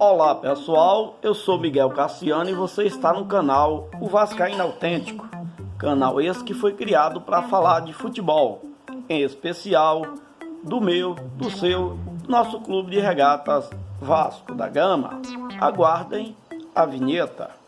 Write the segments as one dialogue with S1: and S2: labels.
S1: Olá pessoal, eu sou Miguel Cassiano e você está no canal O Vascaíno Autêntico. Canal esse que foi criado para falar de futebol, em especial do meu, do seu, do nosso clube de regatas Vasco da Gama. Aguardem a vinheta.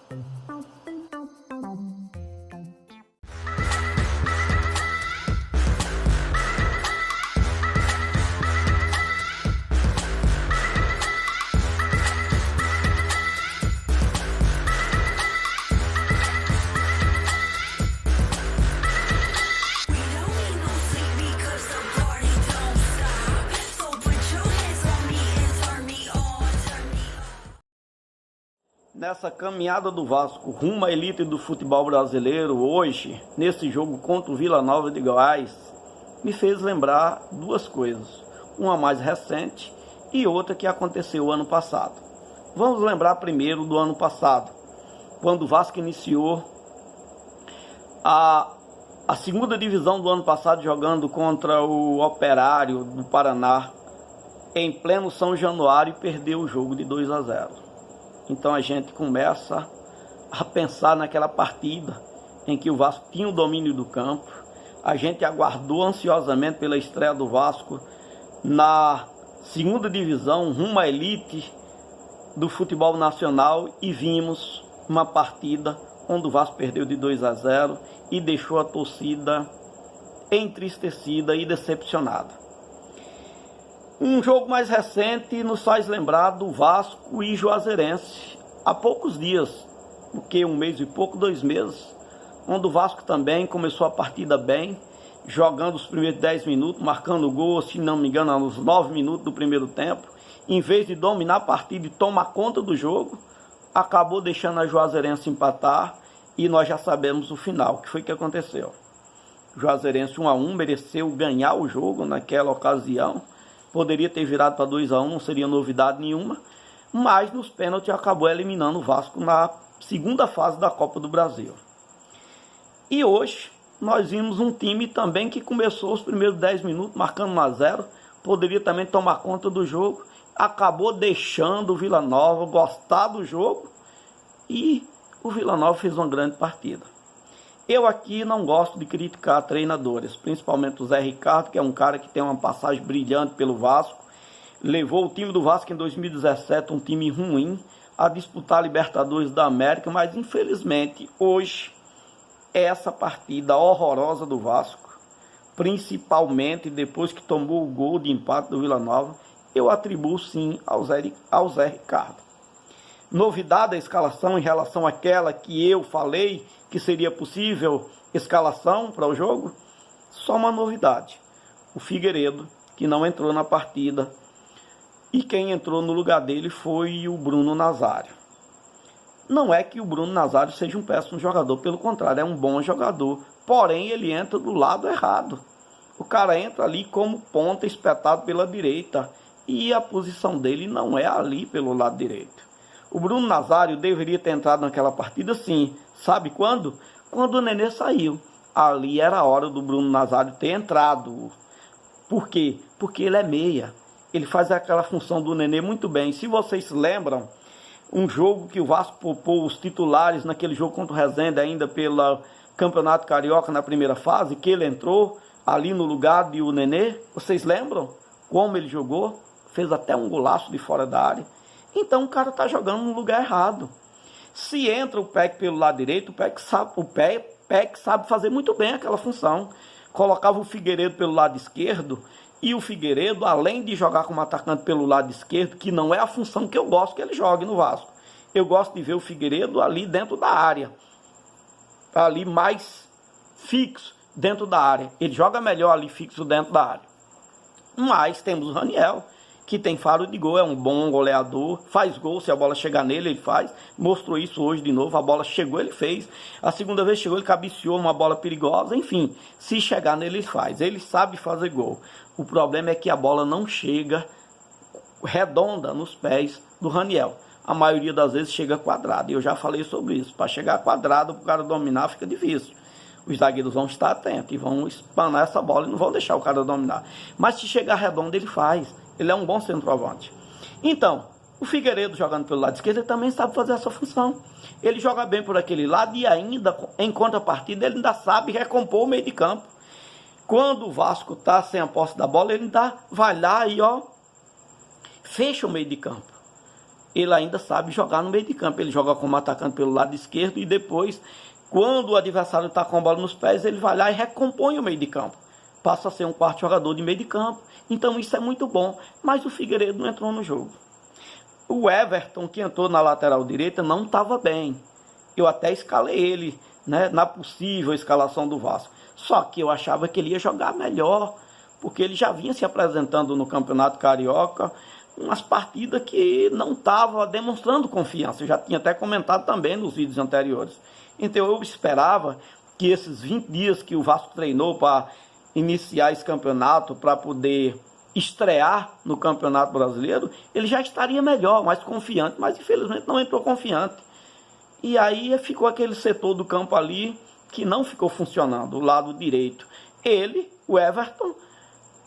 S1: Nessa caminhada do Vasco rumo à elite do futebol brasileiro hoje, nesse jogo contra o Vila Nova de Goiás, me fez lembrar duas coisas. Uma mais recente e outra que aconteceu ano passado. Vamos lembrar primeiro do ano passado, quando o Vasco iniciou a segunda divisão do ano passado jogando contra o Operário do Paraná em pleno São Januário e perdeu o jogo de 2-0. Então a gente começa a pensar naquela partida em que o Vasco tinha o domínio do campo. A gente aguardou ansiosamente pela estreia do Vasco na segunda divisão, rumo à elite do futebol nacional, e vimos uma partida onde o Vasco perdeu de 2-0 e deixou a torcida entristecida e decepcionada. Um jogo mais recente nos faz lembrar do Vasco e Juazeirense, há poucos dias, porque um mês e pouco, 2 meses, onde o Vasco também começou a partida bem, jogando os primeiros 10 minutos, marcando o gol, se não me engano, nos 9 minutos do primeiro tempo. Em vez de dominar a partida e tomar conta do jogo, acabou deixando a Juazeirense empatar, e nós já sabemos o final, o que foi que aconteceu. O Juazeirense 1-1 mereceu ganhar o jogo naquela ocasião. Poderia ter virado para 2-1, não seria novidade nenhuma, mas nos pênaltis acabou eliminando o Vasco na segunda fase da Copa do Brasil. E hoje nós vimos um time também que começou os primeiros 10 minutos marcando 1-0, poderia também tomar conta do jogo, acabou deixando o Vila Nova gostar do jogo e o Vila Nova fez uma grande partida. Eu aqui não gosto de criticar treinadores, principalmente o Zé Ricardo, que é um cara que tem uma passagem brilhante pelo Vasco. Levou o time do Vasco em 2017, um time ruim, a disputar a Libertadores da América, mas infelizmente hoje, essa partida horrorosa do Vasco, principalmente depois que tomou o gol de empate do Vila Nova, eu atribuo sim ao Zé Ricardo. Novidade da escalação em relação àquela que eu falei que seria possível escalação para o jogo? Só uma novidade: o Figueiredo, que não entrou na partida, e quem entrou no lugar dele foi o Bruno Nazário. Não é que o Bruno Nazário seja um péssimo jogador, pelo contrário, é um bom jogador, porém ele entra do lado errado. O cara entra ali como ponta, espetado pela direita, e a posição dele não é ali pelo lado direito. O Bruno Nazário deveria ter entrado naquela partida sim. Sabe quando? Quando o Nenê saiu. Ali era a hora do Bruno Nazário ter entrado. Por quê? Porque ele é meia. Ele faz aquela função do Nenê muito bem. Se vocês se lembram, um jogo que o Vasco poupou os titulares naquele jogo contra o Resende, ainda pelo Campeonato Carioca na primeira fase, que ele entrou ali no lugar de o Nenê. Vocês lembram como ele jogou? Fez até um golaço de fora da área. Então o cara está jogando no lugar errado. Se entra o Peck pelo lado direito, o Peck sabe fazer muito bem aquela função. Colocava o Figueiredo pelo lado esquerdo, e o Figueiredo, além de jogar como atacante pelo lado esquerdo, que não é a função que eu gosto que ele jogue no Vasco. Eu gosto de ver o Figueiredo ali dentro da área, ali mais fixo dentro da área. Ele joga melhor ali fixo dentro da área. Mas temos o Raniel, que tem faro de gol, é um bom goleador, faz gol, se a bola chegar nele, ele faz. Mostrou isso hoje de novo, a bola chegou, ele fez. A segunda vez chegou, ele cabeceou uma bola perigosa, enfim, se chegar nele, ele faz. Ele sabe fazer gol. O problema é que a bola não chega redonda nos pés do Raniel. A maioria das vezes chega quadrada, e eu já falei sobre isso. Para chegar quadrado, para o cara dominar, fica difícil. Os zagueiros vão estar atentos e vão espanar essa bola e não vão deixar o cara dominar. Mas se chegar redondo, ele faz. Ele é um bom centroavante. Então, o Figueiredo jogando pelo lado esquerdo, ele também sabe fazer essa função. Ele joga bem por aquele lado e ainda, em contrapartida, ele ainda sabe recompor o meio de campo. Quando o Vasco está sem a posse da bola, ele ainda vai lá e fecha o meio de campo. Ele ainda sabe jogar no meio de campo. Ele joga como atacante pelo lado esquerdo e depois, quando o adversário está com a bola nos pés, ele vai lá e recompõe o meio de campo. Passa a ser um quarto jogador de meio de campo. Então isso é muito bom. Mas o Figueiredo não entrou no jogo. O Everton, que entrou na lateral direita, não estava bem. Eu até escalei ele, né, na possível escalação do Vasco. Só que eu achava que ele ia jogar melhor, porque ele já vinha se apresentando no Campeonato Carioca, umas partidas que não estava demonstrando confiança. Eu já tinha até comentado também nos vídeos anteriores. Então eu esperava que esses 20 dias que o Vasco treinou para iniciar esse campeonato, para poder estrear no Campeonato Brasileiro, ele já estaria melhor, mais confiante, mas infelizmente não entrou confiante. E aí ficou aquele setor do campo ali que não ficou funcionando, o lado direito. Ele, o Everton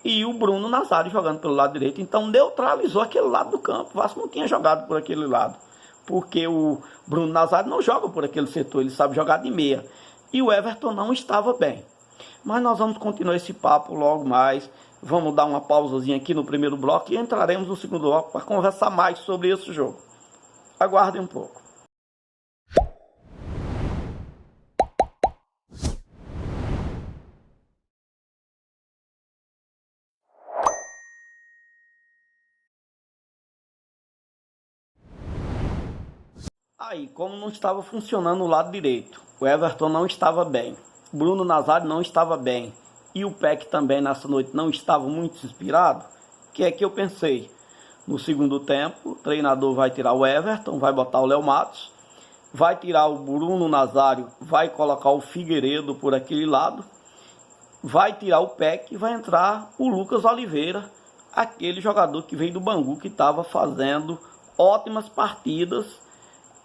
S1: e o Bruno Nazário jogando pelo lado direito. Então neutralizou aquele lado do campo. O Vasco não tinha jogado por aquele lado, porque o Bruno Nazário não joga por aquele setor, ele sabe jogar de meia. E o Everton não estava bem. Mas nós vamos continuar esse papo logo mais. Vamos dar uma pausazinha aqui no primeiro bloco e entraremos no segundo bloco para conversar mais sobre esse jogo. Aguardem um pouco. Aí, como não estava funcionando o lado direito, o Everton não estava bem, Bruno Nazário não estava bem, e o Peck também nessa noite não estava muito inspirado, que é que eu pensei? No segundo tempo, o treinador vai tirar o Everton, vai botar o Léo Matos, vai tirar o Bruno Nazário, vai colocar o Figueiredo por aquele lado, vai tirar o Peck e vai entrar o Lucas Oliveira, aquele jogador que veio do Bangu, que estava fazendo ótimas partidas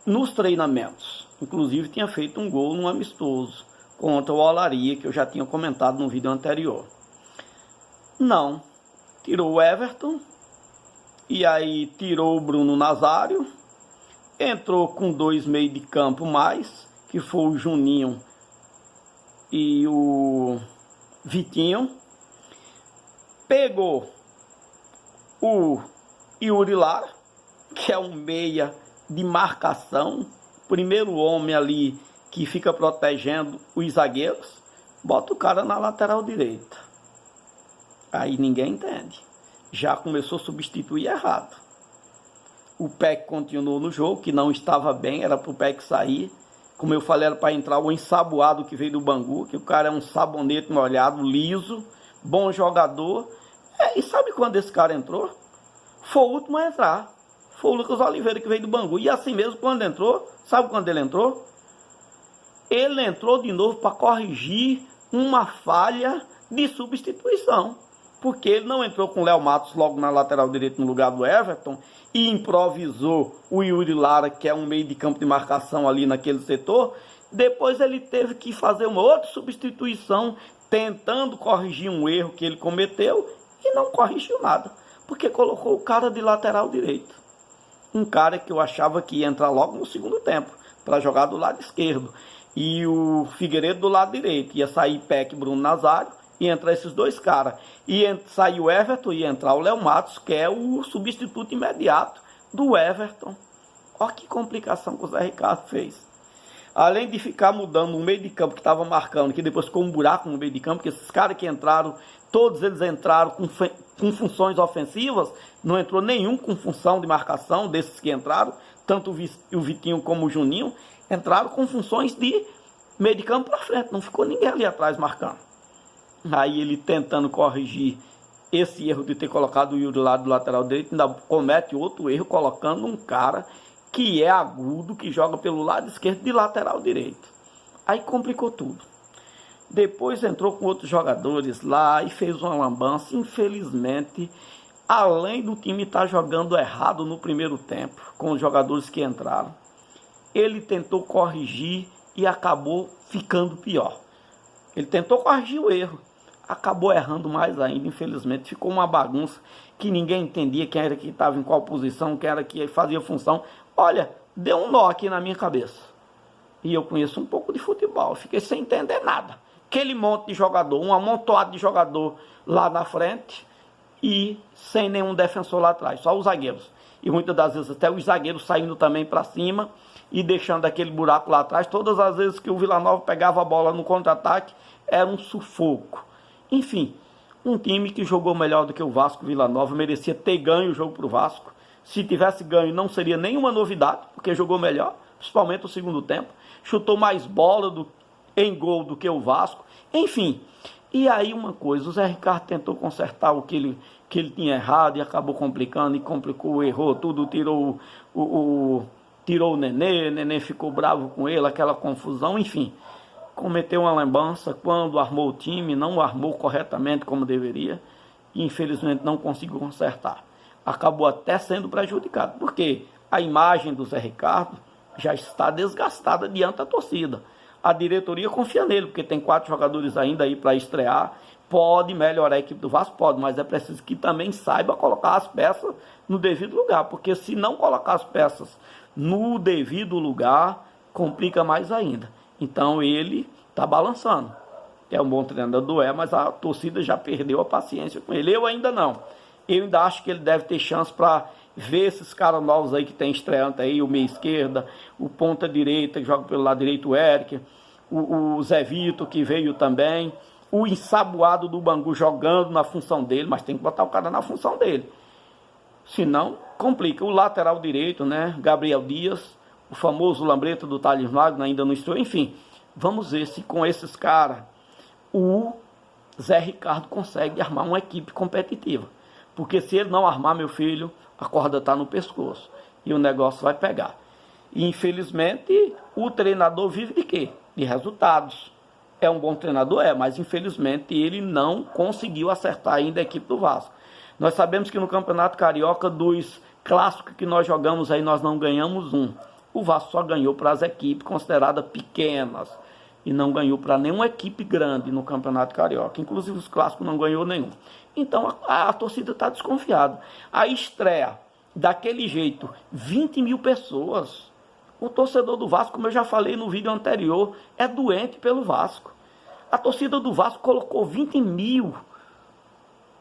S1: nos treinamentos. Inclusive tinha feito um gol no amistoso contra o Olaria, que eu já tinha comentado no vídeo anterior. Não, tirou o Everton, e aí tirou o Bruno Nazário, entrou com 2 meios de campo mais, que foi o Juninho e o Vitinho, pegou o Yuri Lara, que é um meia de marcação, primeiro homem ali que fica protegendo os zagueiros, bota o cara na lateral direita. Aí ninguém entende. Já começou a substituir errado. O Peck continuou no jogo, que não estava bem, era para o Peck sair. Como eu falei, era para entrar o ensaboado que veio do Bangu, que o cara é um sabonete molhado, liso, bom jogador. E sabe quando esse cara entrou? Foi o último a entrar. Foi o Lucas Oliveira, que veio do Bangu. E assim mesmo, quando entrou, sabe quando ele entrou? Ele entrou de novo para corrigir uma falha de substituição. Porque ele não entrou com o Léo Matos logo na lateral direita no lugar do Everton e improvisou o Yuri Lara, que é um meio de campo de marcação ali naquele setor. Depois ele teve que fazer uma outra substituição, tentando corrigir um erro que ele cometeu e não corrigiu nada, porque colocou o cara de lateral direito. Um cara que eu achava que ia entrar logo no segundo tempo, para jogar do lado esquerdo. E o Figueiredo do lado direito. Ia sair Peck e Bruno Nazário, ia entrar esses dois caras. Ia sair o Everton, ia entrar o Léo Matos, que é o substituto imediato do Everton. Olha que complicação que o Zé Ricardo fez. Além de ficar mudando o meio de campo que estava marcando, que depois ficou um buraco no meio de campo, porque esses caras que entraram, todos eles entraram com funções ofensivas, não entrou nenhum com função de marcação desses que entraram, tanto o Vitinho como o Juninho, entraram com funções de meio de campo para frente, não ficou ninguém ali atrás marcando. Aí ele tentando corrigir esse erro de ter colocado o Yuri do lado do lateral direito, ainda comete outro erro colocando um cara que é agudo, que joga pelo lado esquerdo de lateral direito. Aí complicou tudo. Depois entrou com outros jogadores lá e fez uma lambança. Infelizmente, além do time estar jogando errado no primeiro tempo, com os jogadores que entraram, ele tentou corrigir e acabou ficando pior. Ele tentou corrigir o erro, acabou errando mais ainda, infelizmente. Ficou uma bagunça que ninguém entendia quem era que estava em qual posição, quem era que fazia função. Olha, deu um nó aqui na minha cabeça. E eu conheço um pouco de futebol, fiquei sem entender nada. Aquele monte de jogador, um amontoado de jogador lá na frente e sem nenhum defensor lá atrás, só os zagueiros. E muitas das vezes até os zagueiros saindo também para cima e deixando aquele buraco lá atrás. Todas as vezes que o Vila Nova pegava a bola no contra-ataque, era um sufoco. Enfim, um time que jogou melhor do que o Vasco. Vila Nova merecia ter ganho o jogo para o Vasco. Se tivesse ganho não seria nenhuma novidade, porque jogou melhor, principalmente o segundo tempo. Chutou mais bola em gol do que o Vasco. Enfim, e aí uma coisa, o Zé Ricardo tentou consertar o que ele tinha errado e acabou complicando, e complicou, errou tudo, tirou o Nenê ficou bravo com ele, aquela confusão, enfim. Cometeu uma lambança quando armou o time, não o armou corretamente como deveria, e infelizmente não conseguiu consertar. Acabou até sendo prejudicado, porque a imagem do Zé Ricardo já está desgastada diante da torcida. A diretoria confia nele, porque tem 4 jogadores ainda aí para estrear. Pode melhorar a equipe do Vasco? Pode, mas é preciso que também saiba colocar as peças no devido lugar, porque se não colocar as peças no devido lugar, complica mais ainda. Então ele está balançando. É um bom treinador, mas a torcida já perdeu a paciência com ele. Eu ainda não. Eu ainda acho que ele deve ter chance para ver esses caras novos aí que tem estreante aí, o meia esquerda, o ponta direita que joga pelo lado direito, o Eric, o Zé Vitor que veio também, o ensaboado do Bangu jogando na função dele, mas tem que botar o cara na função dele. Senão, complica. O lateral direito, né, Gabriel Dias, o famoso lambreta do Thales Magno, ainda não estreou. Enfim, vamos ver se com esses caras o Zé Ricardo consegue armar uma equipe competitiva. Porque se ele não armar, meu filho, a corda está no pescoço e o negócio vai pegar. E infelizmente o treinador vive de quê? De resultados. É um bom treinador? É, mas infelizmente ele não conseguiu acertar ainda a equipe do Vasco. Nós sabemos que no Campeonato Carioca, dos clássicos que nós jogamos aí, nós não ganhamos um. O Vasco só ganhou para as equipes consideradas pequenas e não ganhou para nenhuma equipe grande no Campeonato Carioca. Inclusive os clássicos não ganhou nenhum. Então a torcida está desconfiada. A estreia daquele jeito, 20 mil pessoas. O torcedor do Vasco, como eu já falei no vídeo anterior, é doente pelo Vasco. A torcida do Vasco colocou 20 mil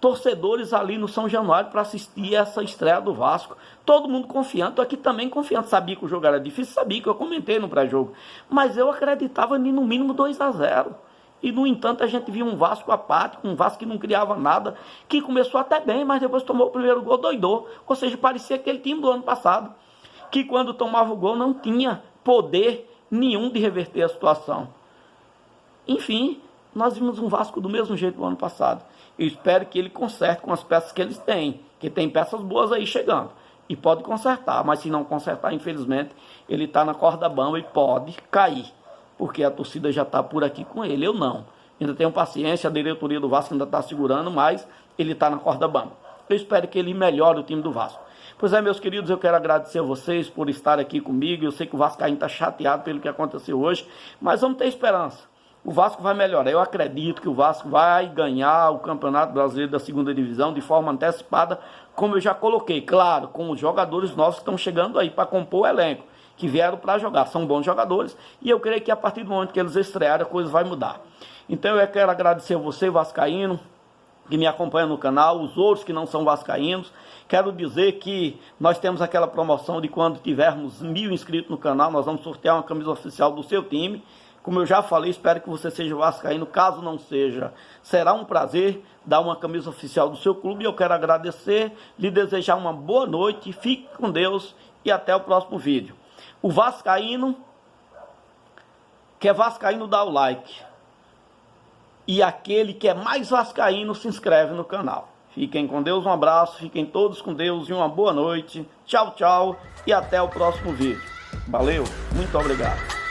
S1: torcedores ali no São Januário para assistir essa estreia do Vasco. Todo mundo confiante, eu aqui também confiante. Sabia que o jogo era difícil, sabia que eu comentei no pré-jogo. Mas eu acreditava no mínimo 2-0. E, no entanto, a gente viu um Vasco apático, um Vasco que não criava nada, que começou até bem, mas depois tomou o primeiro gol, doidou. Ou seja, parecia aquele time do ano passado, que quando tomava o gol não tinha poder nenhum de reverter a situação. Enfim, nós vimos um Vasco do mesmo jeito do ano passado. Eu espero que ele conserte com as peças que eles têm, que tem peças boas aí chegando. E pode consertar, mas se não consertar, infelizmente, ele está na corda bamba e pode cair. Porque a torcida já está por aqui com ele, eu não. Ainda tenho paciência, a diretoria do Vasco ainda está segurando, mas ele está na corda bamba. Eu espero que ele melhore o time do Vasco. Pois é, meus queridos, eu quero agradecer a vocês por estar aqui comigo. Eu sei que o Vascaíno está chateado pelo que aconteceu hoje, mas vamos ter esperança. O Vasco vai melhorar. Eu acredito que o Vasco vai ganhar o Campeonato Brasileiro da Segunda Divisão de forma antecipada, como eu já coloquei. Claro, com os jogadores novos que estão chegando aí para compor o elenco, que vieram para jogar. São bons jogadores e eu creio que a partir do momento que eles estrearem, a coisa vai mudar. Então eu quero agradecer a você, vascaíno, que me acompanha no canal, os outros que não são vascaínos. Quero dizer que nós temos aquela promoção de quando tivermos 1000 inscritos no canal, nós vamos sortear uma camisa oficial do seu time. Como eu já falei, espero que você seja vascaíno. Caso não seja, será um prazer dar uma camisa oficial do seu clube. Eu quero agradecer, lhe desejar uma boa noite, fique com Deus e até o próximo vídeo. O vascaíno, que é vascaíno, dá o like. E aquele que é mais vascaíno se inscreve no canal. Fiquem com Deus, um abraço, fiquem todos com Deus e uma boa noite. Tchau, tchau e até o próximo vídeo. Valeu, muito obrigado.